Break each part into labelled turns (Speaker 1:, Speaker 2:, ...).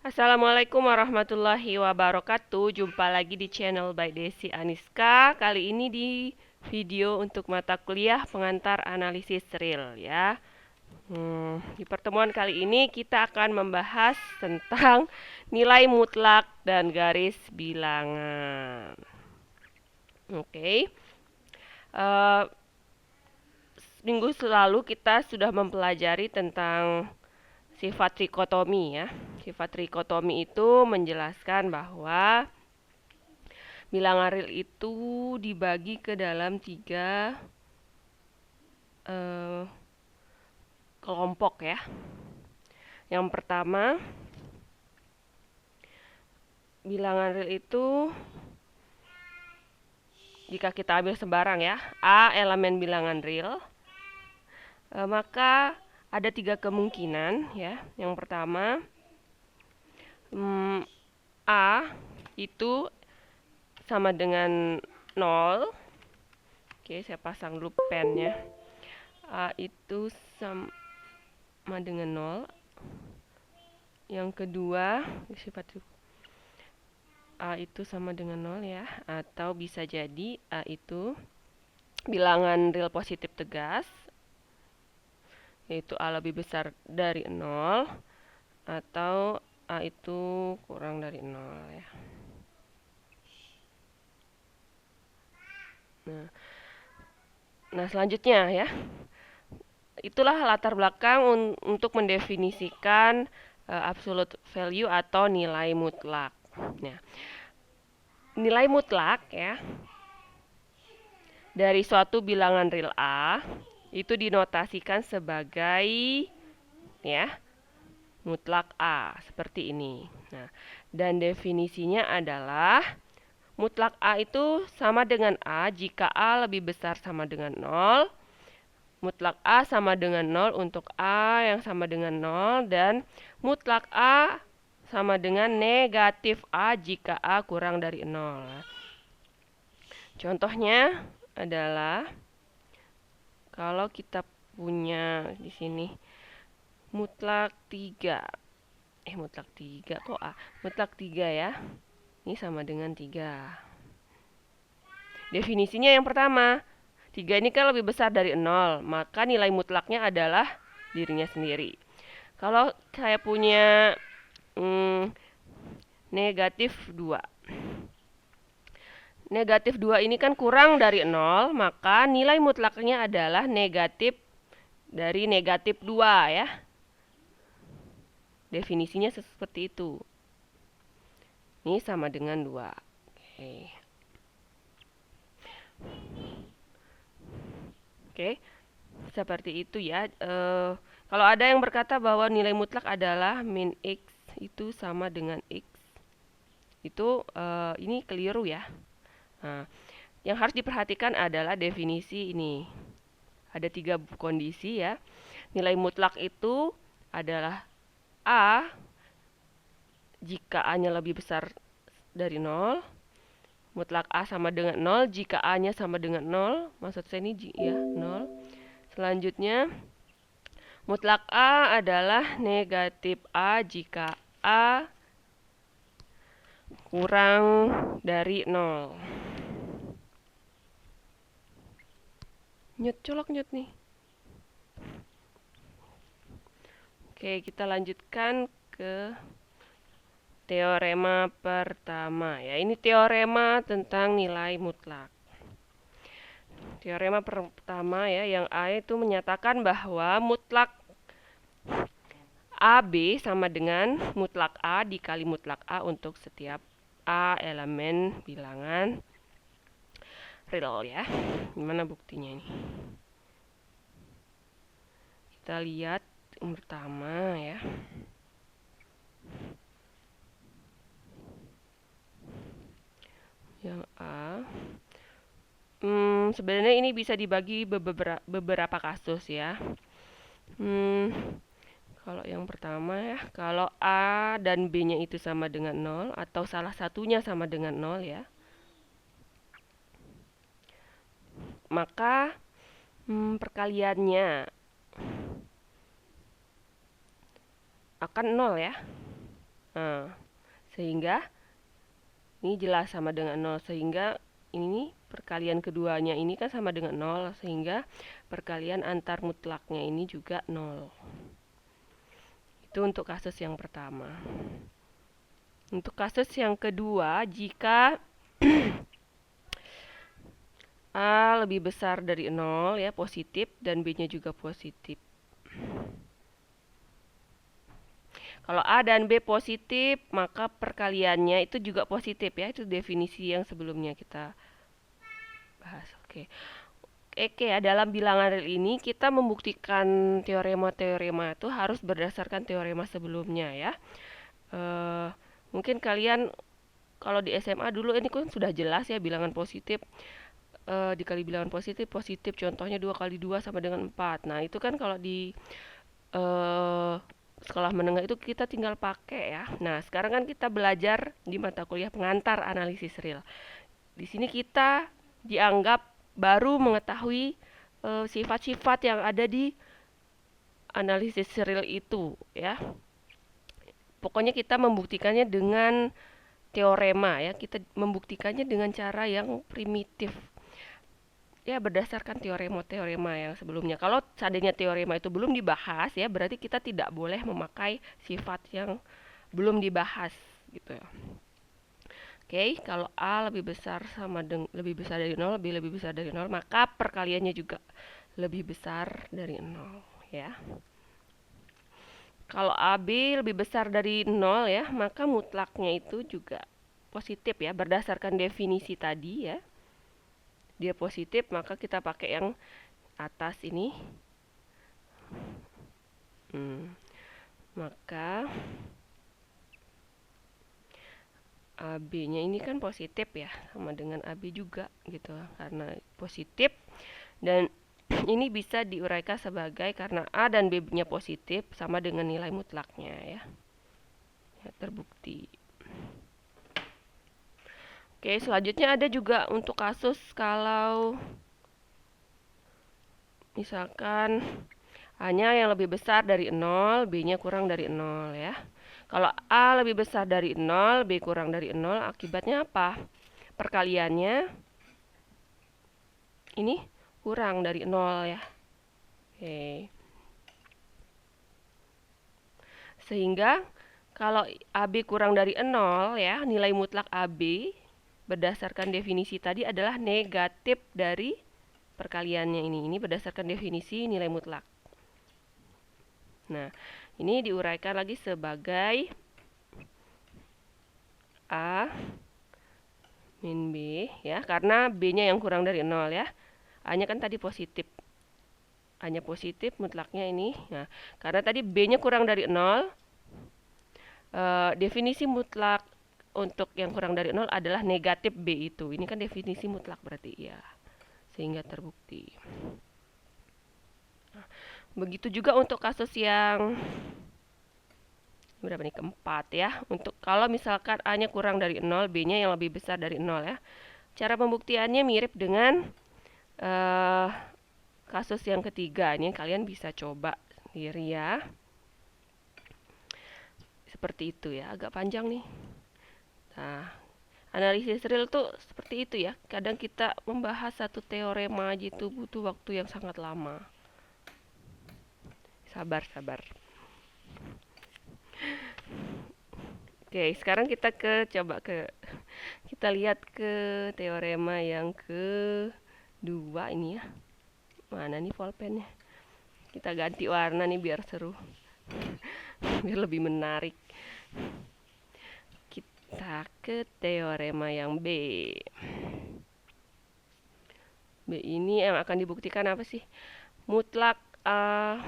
Speaker 1: Assalamualaikum warahmatullahi wabarakatuh. Jumpa lagi di channel by Desi Aniska. Kali ini di video untuk mata kuliah pengantar analisis real ya. Di pertemuan kali ini kita akan membahas tentang nilai mutlak dan garis bilangan. Oke. Eh, Minggu lalu kita sudah mempelajari tentang sifat trikotomi ya. Sifat trikotomi itu menjelaskan bahwa bilangan real itu dibagi ke dalam tiga eh, kelompok ya. Yang pertama, bilangan real itu jika kita ambil sembarang ya, A elemen bilangan real, maka ada tiga kemungkinan ya. Yang pertama, A itu sama dengan 0. Oke, saya pasang dulu pennya. A itu sama dengan 0. Yang kedua, sifat A itu sama dengan 0 ya. Atau bisa jadi A itu bilangan real positif tegas, yaitu A lebih besar dari 0. Atau A itu kurang dari 0 ya. Nah, selanjutnya ya. Itulah latar belakang untuk mendefinisikan absolute value atau nilai mutlak. Nah, nilai mutlak ya dari suatu bilangan real A itu dinotasikan sebagai ya mutlak A seperti ini. Nah, dan definisinya adalah mutlak A itu sama dengan A jika A lebih besar sama dengan 0. Mutlak A sama dengan 0 untuk A yang sama dengan 0 dan mutlak A sama dengan negatif A jika A kurang dari 0. Contohnya adalah kalau kita punya di sini mutlak 3. Mutlak 3 kok A? Mutlak 3 ya. Ini sama dengan 3. Definisinya yang pertama, 3 ini kan lebih besar dari 0, maka nilai mutlaknya adalah dirinya sendiri. Kalau saya punya negatif 2. Negatif 2 ini kan kurang dari 0, maka nilai mutlaknya adalah negatif dari negatif 2 ya. Definisinya seperti itu. Ini sama dengan 2. Oke. Oke. Seperti itu ya. Kalau ada yang berkata bahwa nilai mutlak adalah min X itu sama dengan X, itu ini keliru ya. Nah, yang harus diperhatikan adalah definisi ini. Ada 3 kondisi ya. Nilai mutlak itu adalah A jika A-nya lebih besar dari 0. Mutlak A sama dengan 0 jika A-nya sama dengan 0. Maksud saya ini ya 0. Selanjutnya, mutlak A adalah negatif A jika A kurang dari 0. Colok nih. Oke, kita lanjutkan ke teorema pertama ya. Ini teorema tentang nilai mutlak. Teorema pertama ya, yang A itu menyatakan bahwa mutlak AB sama dengan mutlak A dikali mutlak A untuk setiap A elemen bilangan real ya. Gimana buktinya ini? Kita lihat yang pertama ya. Yang A. Sebenarnya ini bisa dibagi beberapa kasus ya. Kalau yang pertama ya, kalau A dan B-nya itu sama dengan 0 atau salah satunya sama dengan 0 ya, maka perkaliannya akan 0 ya. Nah, sehingga ini jelas sama dengan 0, sehingga ini perkalian keduanya ini kan sama dengan 0, sehingga perkalian antar mutlaknya ini juga 0. Itu untuk kasus yang pertama. Untuk kasus yang kedua, jika A lebih besar dari 0 ya, positif, dan B-nya juga positif. Kalau A dan B positif, maka perkaliannya itu juga positif ya. Itu definisi yang sebelumnya kita bahas. Oke. Oke ya, dalam bilangan real ini kita membuktikan teorema-teorema itu harus berdasarkan teorema sebelumnya ya. Mungkin kalian kalau di SMA dulu ini kan sudah jelas ya bilangan positif. Dikali bilangan positif, positif contohnya 2 kali 2 sama dengan 4. Nah itu kan kalau di sekolah menengah itu kita tinggal pakai ya. Nah sekarang kan kita belajar di mata kuliah pengantar analisis real. Di sini kita dianggap baru mengetahui sifat-sifat yang ada di analisis real itu ya. Pokoknya kita membuktikannya dengan teorema ya. Kita membuktikannya dengan cara yang primitif. Ya berdasarkan teorema-teorema yang sebelumnya. Kalau seandainya teorema itu belum dibahas ya, berarti kita tidak boleh memakai sifat yang belum dibahas gitu ya. Oke, kalau A lebih besar lebih besar dari 0, B lebih besar dari 0, maka perkaliannya juga lebih besar dari 0 ya. Kalau AB lebih besar dari 0 ya, maka mutlaknya itu juga positif ya, berdasarkan definisi tadi ya. Dia positif, maka kita pakai yang atas ini. Maka AB-nya ini kan positif ya, sama dengan AB juga gitu, karena positif. Dan ini bisa diuraikan sebagai karena A dan B-nya positif sama dengan nilai mutlaknya ya. Ya, terbukti. Oke, selanjutnya ada juga untuk kasus kalau misalkan A-nya yang lebih besar dari 0, B-nya kurang dari 0 ya. Kalau A lebih besar dari 0, B kurang dari 0, akibatnya apa? Perkaliannya ini kurang dari 0 ya. Oke. Sehingga kalau AB kurang dari 0 ya, nilai mutlak AB berdasarkan definisi tadi adalah negatif dari perkaliannya ini. Ini berdasarkan definisi nilai mutlak. Nah, ini diuraikan lagi sebagai A min B ya, karena B-nya yang kurang dari 0 ya. A-nya kan tadi positif. A-nya positif, mutlaknya ini. Nah, karena tadi B-nya kurang dari 0, definisi mutlak untuk yang kurang dari 0 adalah negatif B itu. Ini kan definisi mutlak berarti ya. Sehingga terbukti. Nah, begitu juga untuk kasus yang berapa nih, keempat ya. Untuk kalau misalkan A-nya kurang dari 0, B-nya yang lebih besar dari 0 ya. Cara pembuktiannya mirip dengan kasus yang ketiga. Ini kalian bisa coba sendiri ya. Seperti itu ya, agak panjang nih. Nah, analisis real tuh seperti itu ya. Kadang kita membahas satu teorema aja itu butuh waktu yang sangat lama. Sabar, sabar. Oke, sekarang kita kita lihat ke teorema yang kedua ini ya. Mana nih pulpennya? Kita ganti warna nih biar seru. Biar lebih menarik. Kita ke teorema yang B. B ini yang akan dibuktikan apa sih? Mutlak A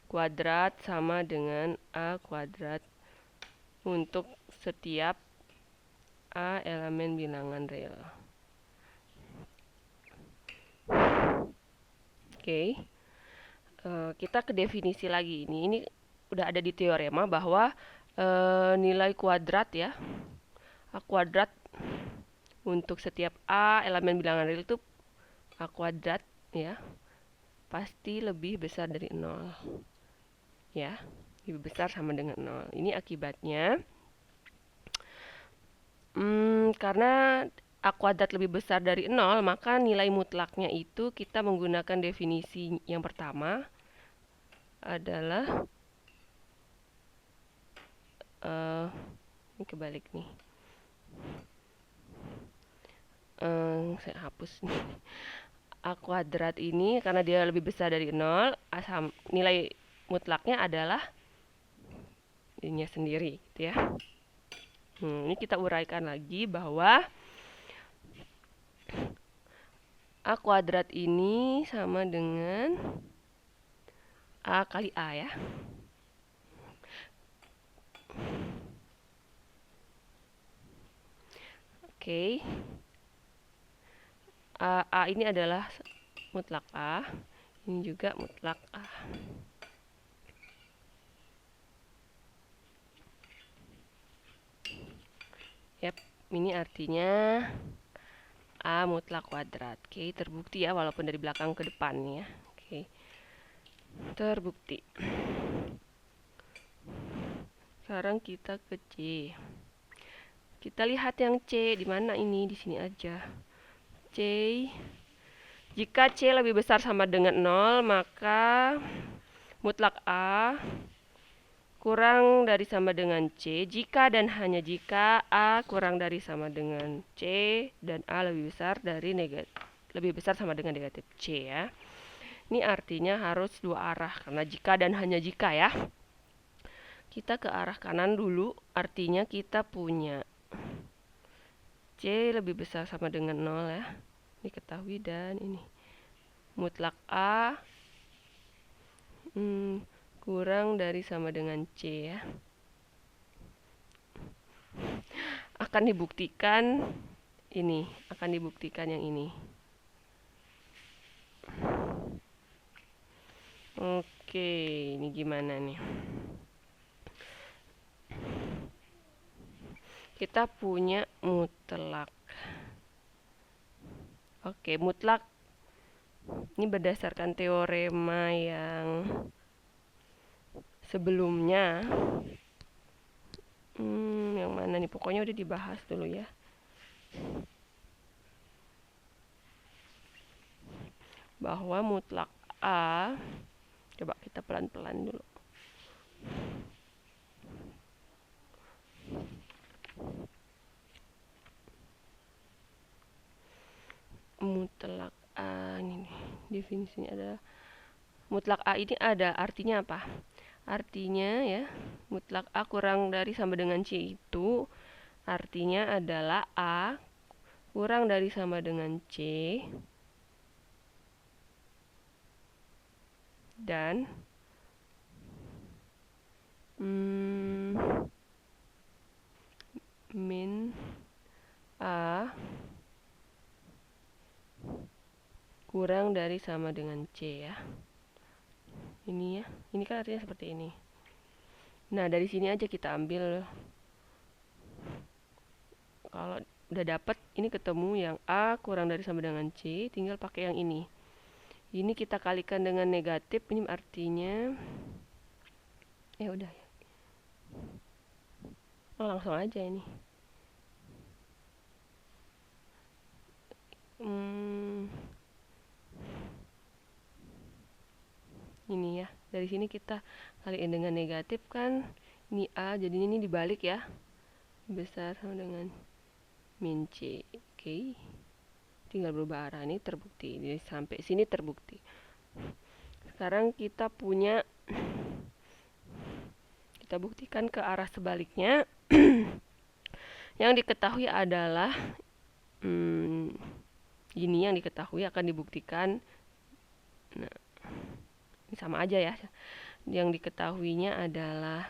Speaker 1: kuadrat sama dengan A kuadrat untuk setiap A elemen bilangan real. Oke. Kita ke definisi lagi. Ini udah ada di teorema bahwa nilai kuadrat ya, A kuadrat untuk setiap A elemen bilangan real itu A kuadrat ya, pasti lebih besar dari 0 ya. lebih besar sama dengan 0. Ini akibatnya karena A kuadrat lebih besar dari 0, maka nilai mutlaknya itu kita menggunakan definisi yang pertama adalah ini kebalik nih. Saya hapus nih. A kuadrat ini karena dia lebih besar dari 0, nilai mutlaknya adalah ininya sendiri gitu ya. Ini kita uraikan lagi bahwa A kuadrat ini sama dengan A kali A ya. Oke. A ini adalah mutlak A, ini juga mutlak A. Yap, ini artinya A mutlak kuadrat. Oke, terbukti ya, walaupun dari belakang ke depan ya. Oke, terbukti. Sekarang kita ke C. Kita lihat yang C di mana ini, di sini aja. C, jika C lebih besar sama dengan 0, maka mutlak A kurang dari sama dengan C jika dan hanya jika A kurang dari sama dengan C dan A lebih besar sama dengan negatif C ya. Ini artinya harus dua arah karena jika dan hanya jika ya. Kita ke arah kanan dulu, artinya kita punya C lebih besar sama dengan 0 ya. Diketahui dan ini mutlak A kurang dari sama dengan C ya. Akan dibuktikan ini, akan dibuktikan yang ini. Oke, ini gimana nih? Kita punya mutlak. Oke, mutlak ini berdasarkan teorema yang sebelumnya. Yang mana nih? Pokoknya udah dibahas dulu ya. Bahwa mutlak A, coba kita pelan-pelan dulu. Mutlak A ini definisinya adalah mutlak A ini ada artinya apa? Artinya ya, mutlak A kurang dari sama dengan C itu artinya adalah A kurang dari sama dengan C dan min A kurang dari sama dengan C ya. Ini ya, ini kan artinya seperti ini. Nah, dari sini aja kita ambil. Kalau udah dapat ini ketemu yang A kurang dari sama dengan C, tinggal pakai yang ini. Ini kita kalikan dengan negatif, ini artinya udah ya. Langsung aja ini. Ini ya, dari sini kita kaliin dengan negatif kan, ini A, jadinya ini dibalik ya, besar sama dengan min C. Oke, tinggal berubah arah, ini terbukti, jadi sampai sini terbukti. Sekarang kita buktikan ke arah sebaliknya. Yang diketahui adalah ini yang diketahui akan dibuktikan. Nah, ini sama aja ya. Yang diketahuinya adalah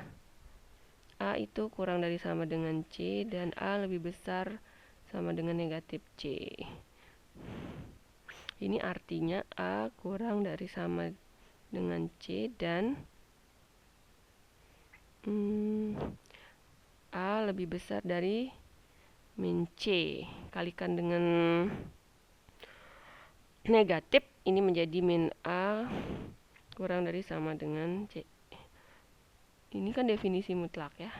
Speaker 1: A itu kurang dari sama dengan C dan A lebih besar sama dengan negatif C. Ini artinya A kurang dari sama dengan C dan A lebih besar dari min C. Kalikan dengan negatif, ini menjadi min A kurang dari sama dengan C. Ini kan definisi mutlak ya.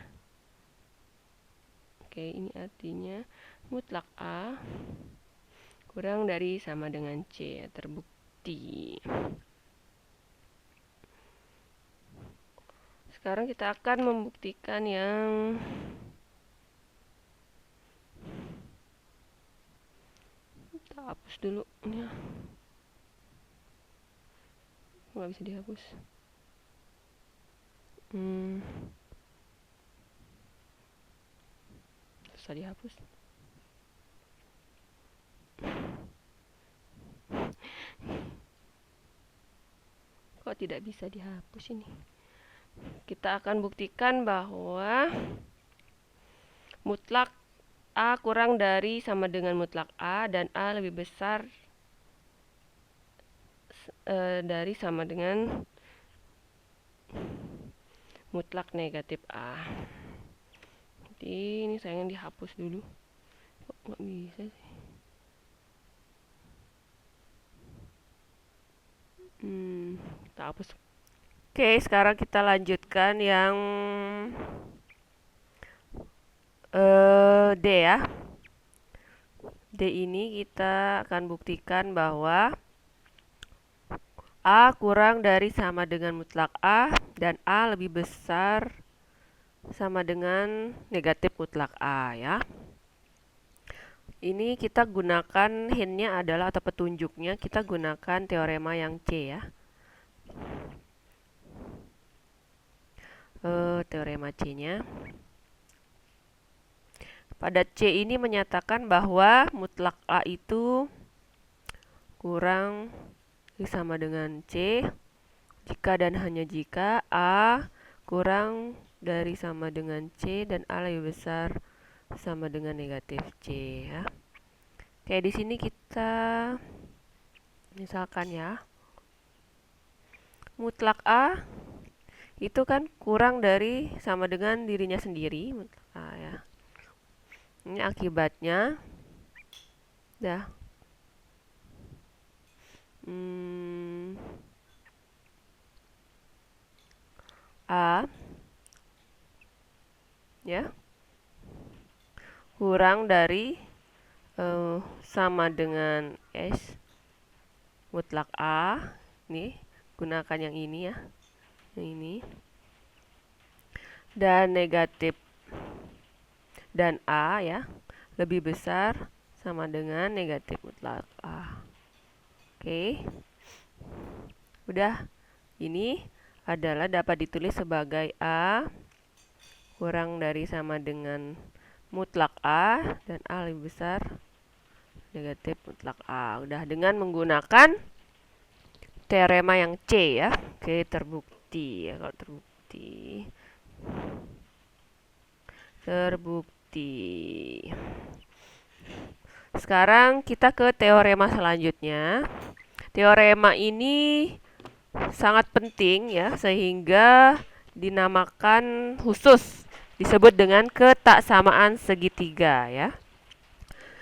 Speaker 1: Oke, ini artinya mutlak A kurang dari sama dengan C, terbukti. Sekarang kita akan membuktikan yang kita hapus dulu ya. Nggak bisa dihapus. Susah dihapus. Kok tidak bisa dihapus ini? Kita akan buktikan bahwa mutlak A kurang dari sama dengan mutlak A dan A lebih besar dari sama dengan mutlak negatif A. Jadi ini sayang dihapus dulu. Kok nggak bisa sih? Kita hapus. Oke, sekarang kita lanjutkan yang D ya. D ini kita akan buktikan bahwa A kurang dari sama dengan mutlak A dan A lebih besar sama dengan negatif mutlak A ya. Ini kita gunakan hintnya adalah atau petunjuknya kita gunakan teorema yang C ya. Teorema C-nya. Pada C ini menyatakan bahwa mutlak A itu kurang sama dengan C jika dan hanya jika A kurang dari sama dengan C dan A lebih besar sama dengan negatif C ya. Oke, di sini kita misalkan ya, mutlak A itu kan kurang dari sama dengan dirinya sendiri, mutlak A ya. Ini akibatnya dah A ya kurang dari sama dengan S mutlak A. Nih gunakan yang ini ya, yang ini, dan negatif dan A ya lebih besar sama dengan negatif mutlak A. Oke, udah. Ini adalah dapat ditulis sebagai A kurang dari sama dengan mutlak A dan A lebih besar negatif mutlak A. Udah dengan menggunakan teorema yang C ya. Oke, terbukti ya. Kalau terbukti. Sekarang kita ke teorema selanjutnya. Teorema ini sangat penting ya, sehingga dinamakan khusus, disebut dengan ketaksamaan segitiga ya.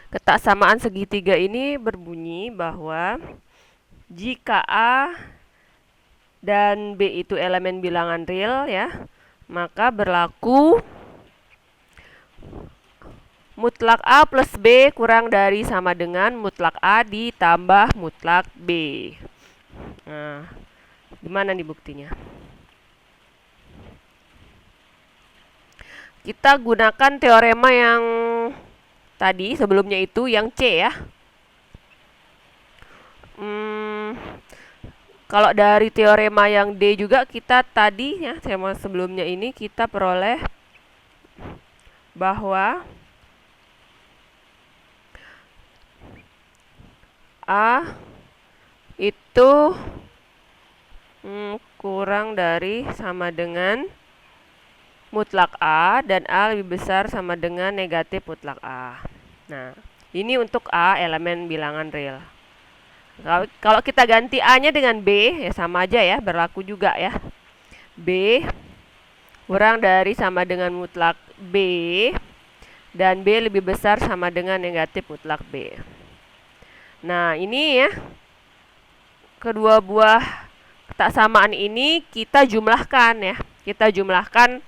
Speaker 1: Ketaksamaan segitiga ini berbunyi bahwa jika A dan B itu elemen bilangan real ya, maka berlaku mutlak A plus B kurang dari sama dengan mutlak A ditambah mutlak B. Nah, gimana nih buktinya? Kita gunakan teorema yang tadi sebelumnya itu yang C ya. Kalau dari teorema yang D juga kita tadi ya, teorema sebelumnya ini kita peroleh bahwa A itu kurang dari sama dengan mutlak A dan A lebih besar sama dengan negatif mutlak A. Nah, ini untuk A elemen bilangan real. Kalau kita ganti A-nya dengan B, ya sama aja ya, berlaku juga ya. B kurang dari sama dengan mutlak B dan B lebih besar sama dengan negatif mutlak B. Nah, ini ya, kedua buah ketaksamaan ini kita jumlahkan ya. kita jumlahkan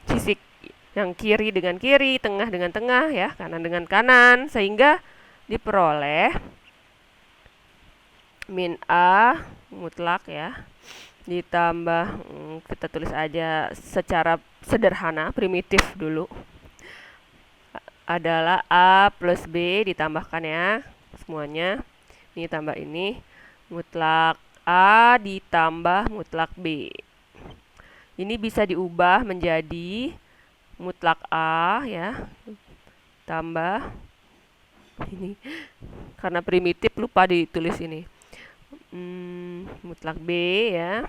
Speaker 1: sisi yang kiri dengan kiri, tengah dengan tengah ya, kanan dengan kanan, sehingga diperoleh min A mutlak ya, ditambah kita tulis aja secara sederhana, primitif dulu, adalah A plus B ditambahkan ya semuanya, ini tambah ini, mutlak A ditambah mutlak B. Ini bisa diubah menjadi mutlak A ya, tambah ini, karena primitif lupa ditulis ini, mutlak B ya,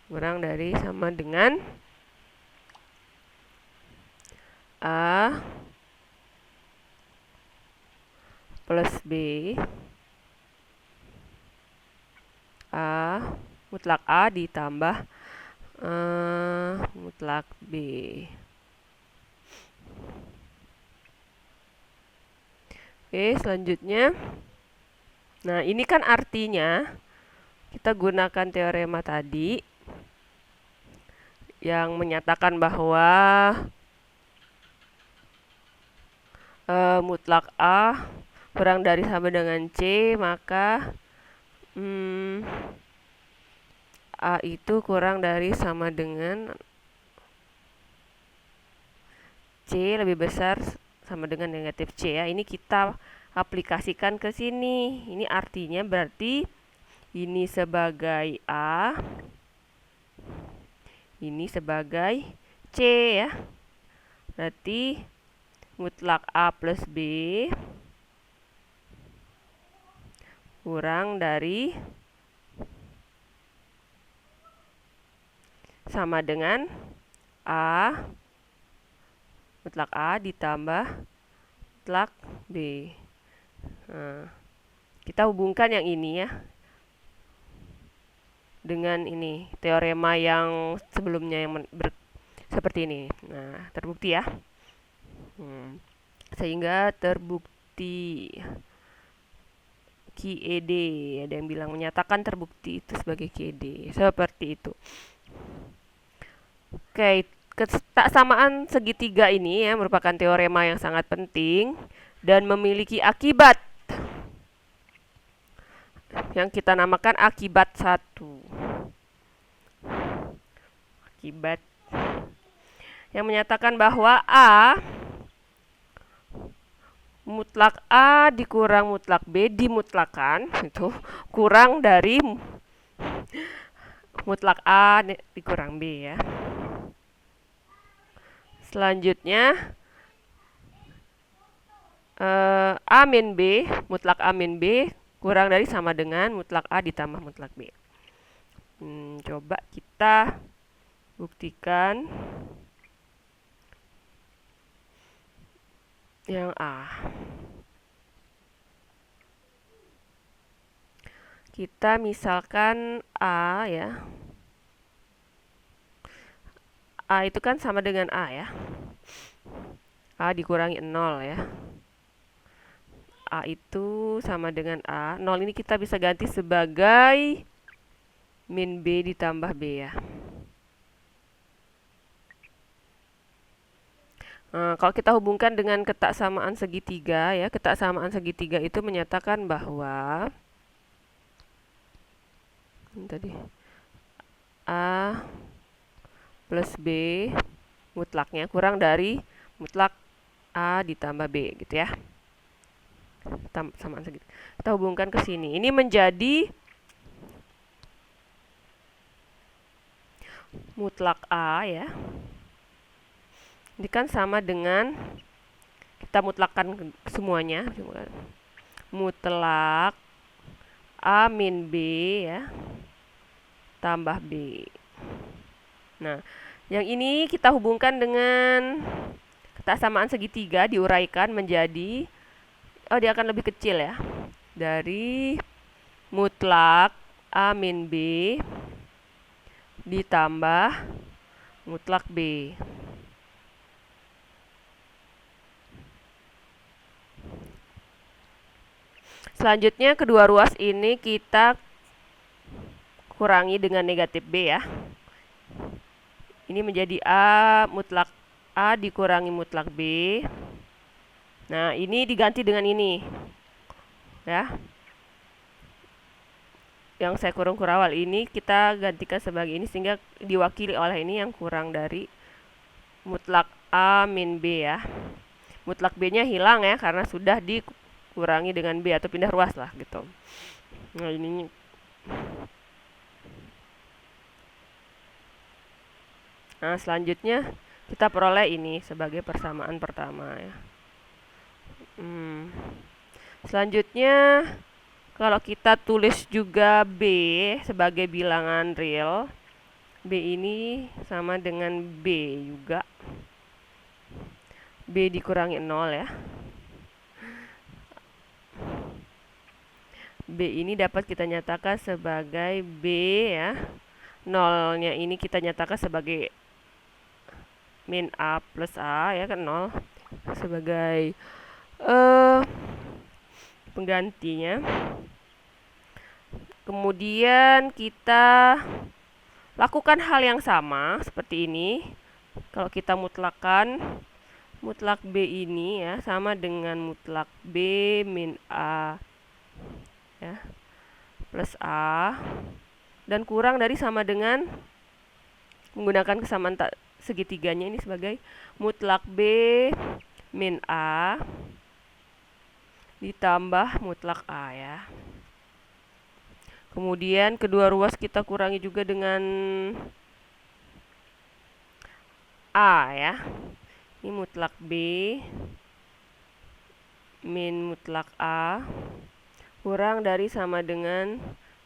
Speaker 1: kurang dari sama dengan A plus B, A mutlak A ditambah mutlak B. Oke, selanjutnya, nah ini kan artinya kita gunakan teorema tadi yang menyatakan bahwa mutlak A kurang dari sama dengan C, maka A itu kurang dari sama dengan C lebih besar sama dengan negatif C ya. Ini kita aplikasikan ke sini. Ini artinya berarti ini sebagai A, ini sebagai C ya. Berarti mutlak A plus B kurang dari sama dengan A mutlak A ditambah mutlak B. Nah, kita hubungkan yang ini ya dengan ini teorema yang sebelumnya yang seperti ini. Nah, terbukti ya. Sehingga terbukti QED, ada yang bilang menyatakan terbukti itu sebagai QED, seperti itu. Oke, kesamaan segitiga ini ya merupakan teorema yang sangat penting dan memiliki akibat yang kita namakan akibat 1. Akibat yang menyatakan bahwa A mutlak A dikurang mutlak B dimutlakan itu kurang dari mutlak A dikurang B ya. Selanjutnya A min B, mutlak A min B kurang dari sama dengan mutlak A ditambah mutlak B. Coba kita buktikan yang A. Kita misalkan A ya. A itu kan sama dengan A ya. A dikurangi 0 ya. A itu sama dengan A. 0 ini kita bisa ganti sebagai min B ditambah B ya. Kalau kita hubungkan dengan ketaksamaan segitiga ya, ketaksamaan segitiga itu menyatakan bahwa tadi A plus B mutlaknya kurang dari mutlak A ditambah B gitu ya. Samaan segitiga. Kita hubungkan ke sini. Ini menjadi mutlak A ya. Ini kan sama dengan kita mutlakkan semuanya. Mutlak A min B ya tambah B. Nah, yang ini kita hubungkan dengan ketaksamaan segitiga, diuraikan menjadi dia akan lebih kecil ya dari mutlak A min B ditambah mutlak B. Selanjutnya kedua ruas ini kita kurangi dengan negatif B ya. Ini menjadi A, mutlak A dikurangi mutlak B. Nah, ini diganti dengan ini. Ya. Yang saya kurung kurawal ini kita gantikan sebagai ini sehingga diwakili oleh ini yang kurang dari mutlak A min B ya. Mutlak B-nya hilang ya karena sudah dikurangi dengan B atau pindah ruas lah gitu. Nah, ini selanjutnya kita peroleh ini sebagai persamaan pertama ya. Selanjutnya kalau kita tulis juga B sebagai bilangan real, B ini sama dengan B juga. B dikurangi 0 ya. B ini dapat kita nyatakan sebagai B ya. 0-nya ini kita nyatakan sebagai min A plus A ya kan 0 sebagai penggantinya. Kemudian kita lakukan hal yang sama seperti ini. Kalau kita mutlakkan mutlak B ini ya sama dengan mutlak B min A ya plus A dan kurang dari sama dengan menggunakan kesamaan segitiganya ini sebagai mutlak B min A ditambah mutlak A ya. Kemudian kedua ruas kita kurangi juga dengan A ya. Ini mutlak B min mutlak A kurang dari sama dengan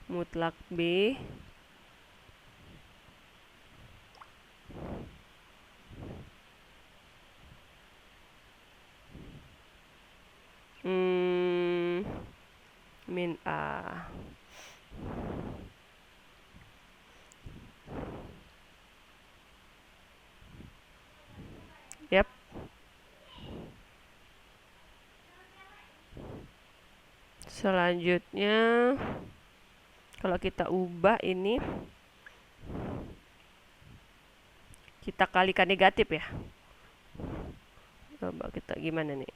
Speaker 1: mutlak B min A. Yap. Selanjutnya kalau kita ubah ini kita kalikan negatif ya. Coba kita gimana nih?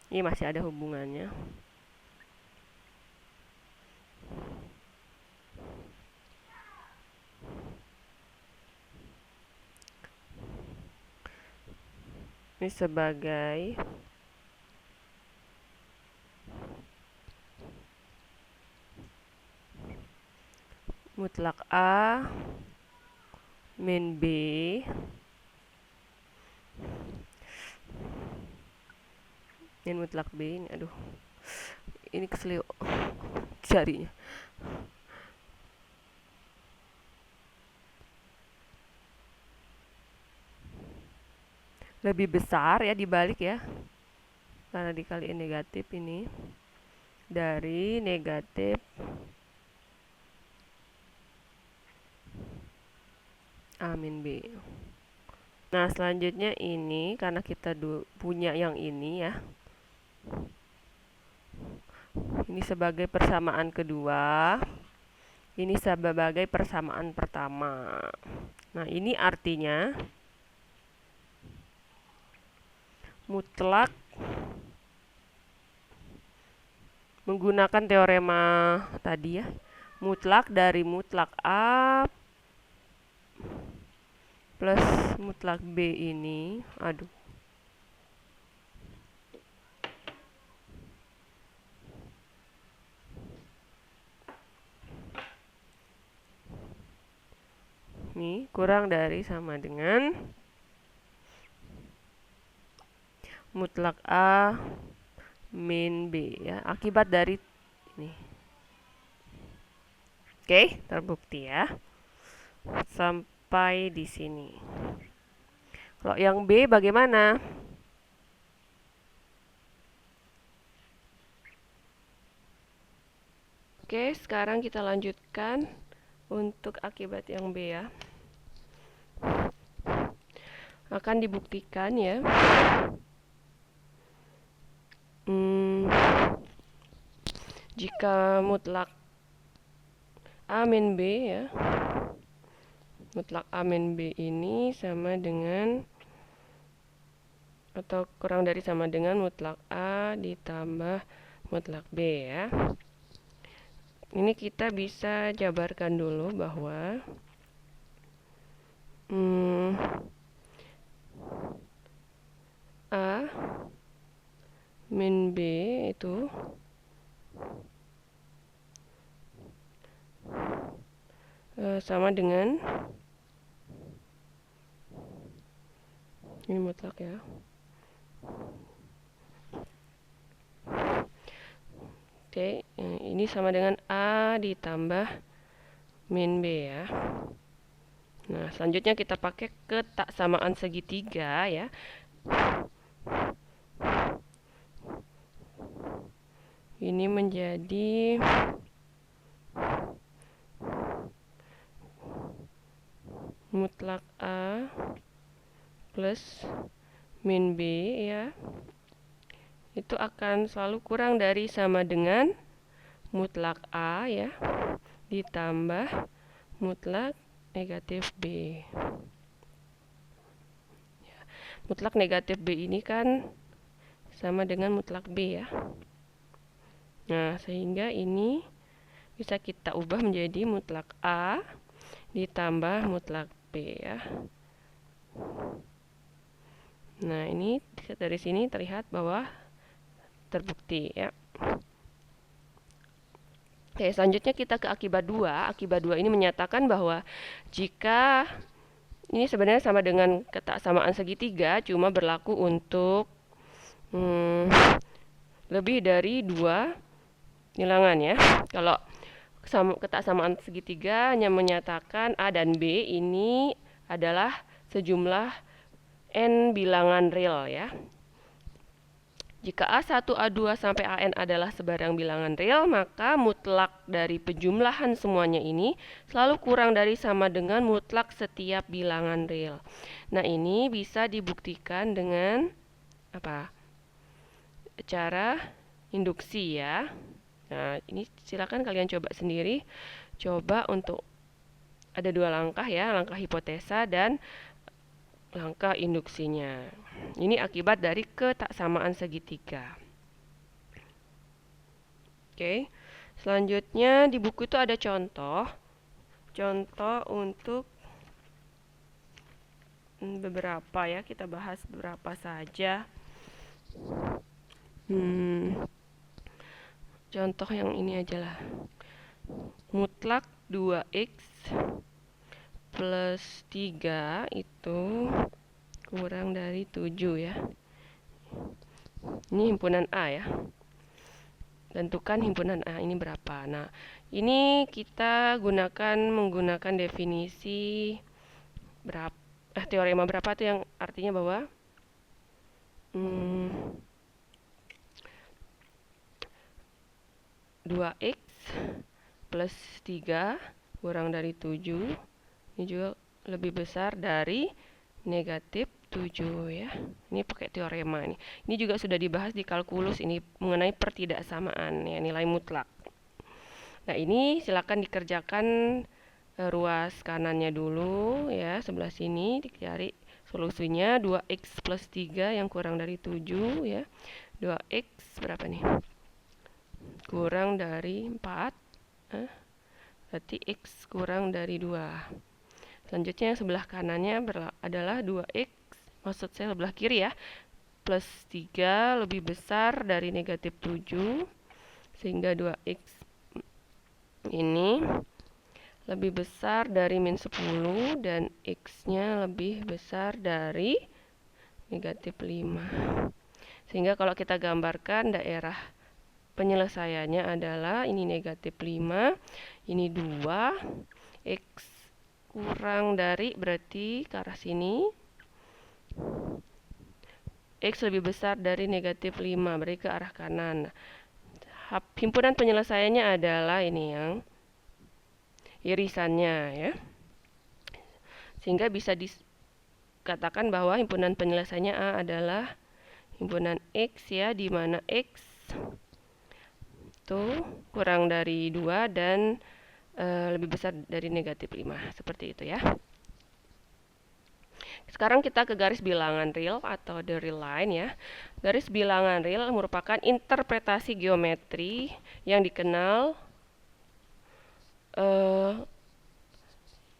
Speaker 1: Ini masih ada hubungannya. Ini sebagai mutlak A min B min mutlak B ini aduh ini keselio carinya lebih besar ya dibalik ya karena dikaliin negatif ini dari negatif A min B. Nah selanjutnya ini karena kita punya yang ini ya, ini sebagai persamaan kedua, ini sebagai persamaan pertama. Nah ini artinya mutlak menggunakan teorema tadi ya, mutlak dari mutlak A plus mutlak B ini, ini kurang dari sama dengan mutlak A min B ya, akibat dari ini. Oke, terbukti ya. Sampai di sini. Kalau yang B bagaimana? Oke, sekarang kita lanjutkan untuk akibat yang B ya. Akan dibuktikan ya. Jika mutlak A min B ya mutlak A min B ini sama dengan atau kurang dari sama dengan mutlak A ditambah mutlak B ya. Ini kita bisa jabarkan dulu bahwa A min B itu sama dengan ini mutlak ya. Oke, ini sama dengan A ditambah min B ya. Nah, selanjutnya kita pakai ketaksamaan segitiga ya. Ini menjadi mutlak A plus min B ya. Itu akan selalu kurang dari sama dengan mutlak A ya ditambah mutlak negatif B. Mutlak negatif B ini kan sama dengan mutlak B ya. Nah, sehingga ini bisa kita ubah menjadi mutlak A ditambah mutlak B ya. Nah, ini dari sini terlihat bahwa terbukti ya. Oke, selanjutnya kita ke akibat 2. Akibat 2 ini menyatakan bahwa jika ini sebenarnya sama dengan ketaksamaan segitiga, cuma berlaku untuk lebih dari 2 bilangan ya. Kalau ketaksamaan segitiga hanya menyatakan A dan B ini adalah sejumlah n bilangan real ya. Jika A1, A2 sampai AN adalah sebarang bilangan real, maka mutlak dari penjumlahan semuanya ini selalu kurang dari sama dengan mutlak setiap bilangan real. Nah, ini bisa dibuktikan dengan apa? Cara induksi ya. Nah, ini silakan kalian coba sendiri. Coba untuk ada 2 langkah ya, langkah hipotesa dan langkah induksinya. Ini akibat dari ketaksamaan segitiga. Oke. Selanjutnya di buku itu ada contoh. Contoh untuk beberapa ya, kita bahas beberapa saja. Contoh yang ini aja lah. Mutlak 2x plus 3 itu kurang dari 7 ya. Ini himpunan A ya. Tentukan himpunan A ini berapa. Nah, ini kita menggunakan definisi teorema berapa itu yang artinya bahwa 2x plus 3 kurang dari 7 ini juga lebih besar dari negatif 7 ya. Ini pakai teorema nih. Ini juga sudah dibahas di kalkulus ini mengenai pertidaksamaan ya, nilai mutlak. Nah, ini silakan dikerjakan ruas kanannya dulu ya, sebelah sini dicari solusinya 2x plus 3 yang kurang dari 7 ya. 2x berapa nih? Kurang dari 4. Berarti x kurang dari 2. Selanjutnya yang sebelah kanannya adalah 2x, maksud saya sebelah kiri ya, plus 3 lebih besar dari negatif 7, sehingga 2x ini lebih besar dari min 10 dan x-nya lebih besar dari negatif 5. Sehingga kalau kita gambarkan daerah penyelesaiannya adalah ini negatif 5, ini 2, x kurang dari berarti ke arah sini, x lebih besar dari negatif 5 berarti ke arah kanan. Himpunan penyelesaiannya adalah ini yang irisannya ya, sehingga bisa dikatakan bahwa himpunan penyelesaiannya A adalah himpunan x ya, di mana x itu kurang dari 2 dan lebih besar dari negatif 5. Seperti itu ya. Sekarang kita ke garis bilangan real atau the real line ya. Garis bilangan real merupakan interpretasi geometri yang dikenal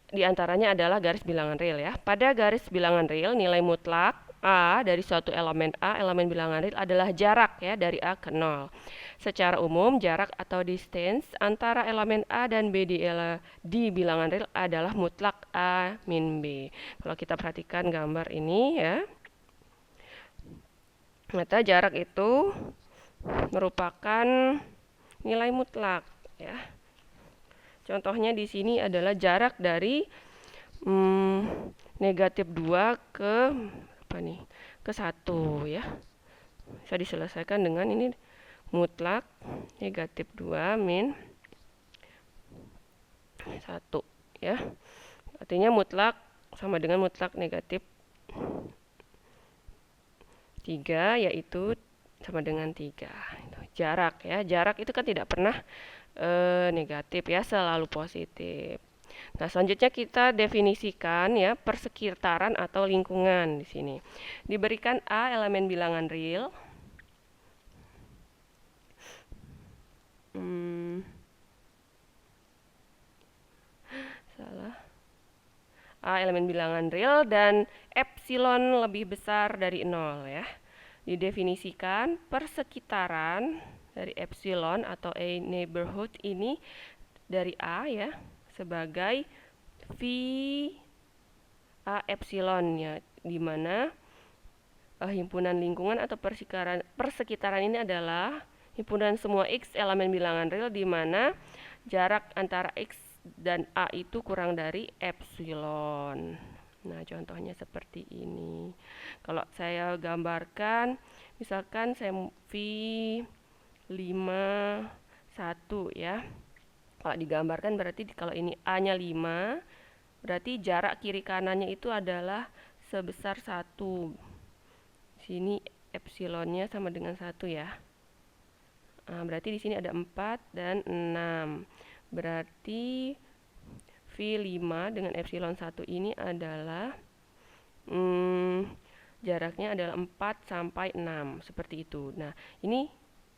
Speaker 1: di antaranya adalah garis bilangan real ya. Pada garis bilangan real, nilai mutlak A dari suatu elemen A, elemen bilangan real adalah jarak ya dari A ke 0. Secara umum, jarak atau distance antara elemen A dan B di bilangan real adalah mutlak A min B. Kalau kita perhatikan gambar ini ya, ternyata jarak itu merupakan nilai mutlak ya. Contohnya di sini adalah jarak dari negatif 2 ke apa nih? Ke 1 ya. Bisa diselesaikan dengan ini mutlak negatif 2 min 1 ya. Artinya mutlak sama dengan mutlak negatif 3, yaitu sama dengan 3. Jarak ya. Jarak itu kan tidak pernah negatif ya, selalu positif. Nah, selanjutnya kita definisikan ya persekitaran atau lingkungan di sini. Diberikan A elemen bilangan real. A elemen bilangan real dan epsilon lebih besar dari 0 ya. Didefinisikan persekitaran dari epsilon atau A neighborhood ini dari A ya sebagai V A epsilon ya, di mana himpunan lingkungan atau persekitaran ini adalah himpunan semua X elemen bilangan real di mana jarak antara X dan A itu kurang dari epsilon. Nah, contohnya seperti ini. Kalau saya gambarkan, misalkan saya V5 1 ya. Kalau digambarkan berarti kalau ini A-nya 5, berarti jarak kiri kanannya itu adalah sebesar 1. Sini epsilonnya sama dengan 1 ya. Nah, berarti di sini ada 4 dan 6. Berarti V5 dengan epsilon 1 ini adalah jaraknya adalah 4 sampai 6 seperti itu. Nah, ini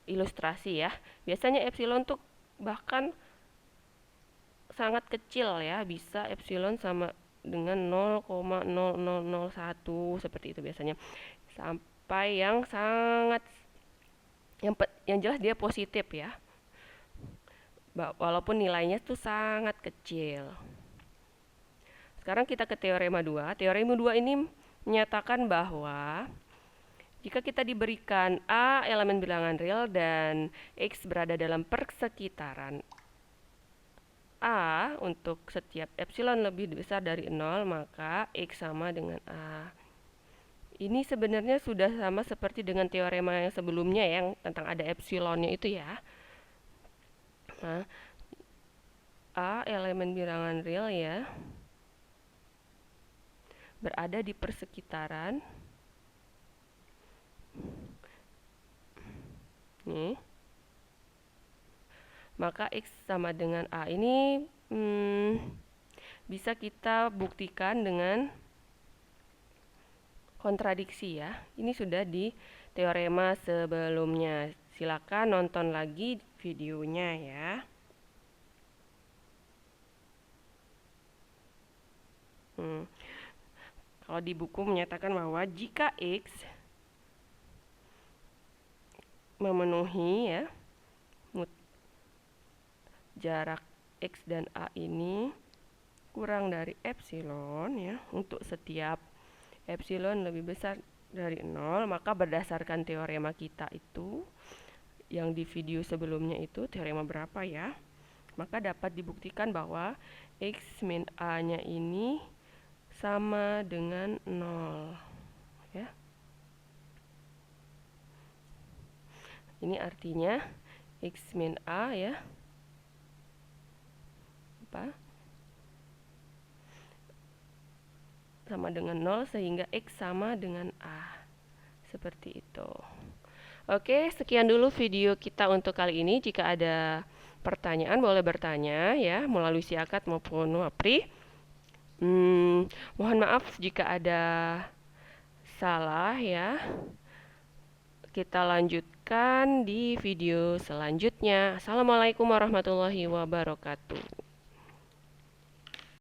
Speaker 1: ilustrasi ya. Biasanya epsilon tuh bahkan sangat kecil ya, bisa epsilon sama dengan 0,0001 seperti itu biasanya. Sampai yang sangat yang jelas dia positif ya. Walaupun nilainya tuh sangat kecil. Sekarang kita ke teorema 2. Teorema 2 ini menyatakan bahwa jika kita diberikan A elemen bilangan real dan X berada dalam persekitaran A untuk setiap epsilon lebih besar dari 0, maka X sama dengan A. Ini sebenarnya sudah sama seperti dengan teorema yang sebelumnya yang tentang ada epsilonnya itu ya. Nah, A elemen bilangan real ya berada di persekitaran nih, maka X sama dengan A ini bisa kita buktikan dengan kontradiksi ya. Ini sudah di teorema sebelumnya. Silakan nonton lagi videonya ya. Kalau di buku menyatakan bahwa jika X memenuhi ya jarak X dan A ini kurang dari epsilon ya, untuk setiap epsilon lebih besar dari 0, maka berdasarkan teorema kita itu yang di video sebelumnya itu teorema berapa ya, maka dapat dibuktikan bahwa X min A nya ini sama dengan 0 ya. Ini artinya X min A ya sama dengan 0 sehingga X sama dengan A. Seperti itu. Oke, sekian dulu video kita untuk kali ini. Jika ada pertanyaan boleh bertanya ya melalui siakat maupun wapri. Mohon maaf jika ada salah ya. Kita lanjutkan di video selanjutnya. Assalamualaikum warahmatullahi wabarakatuh.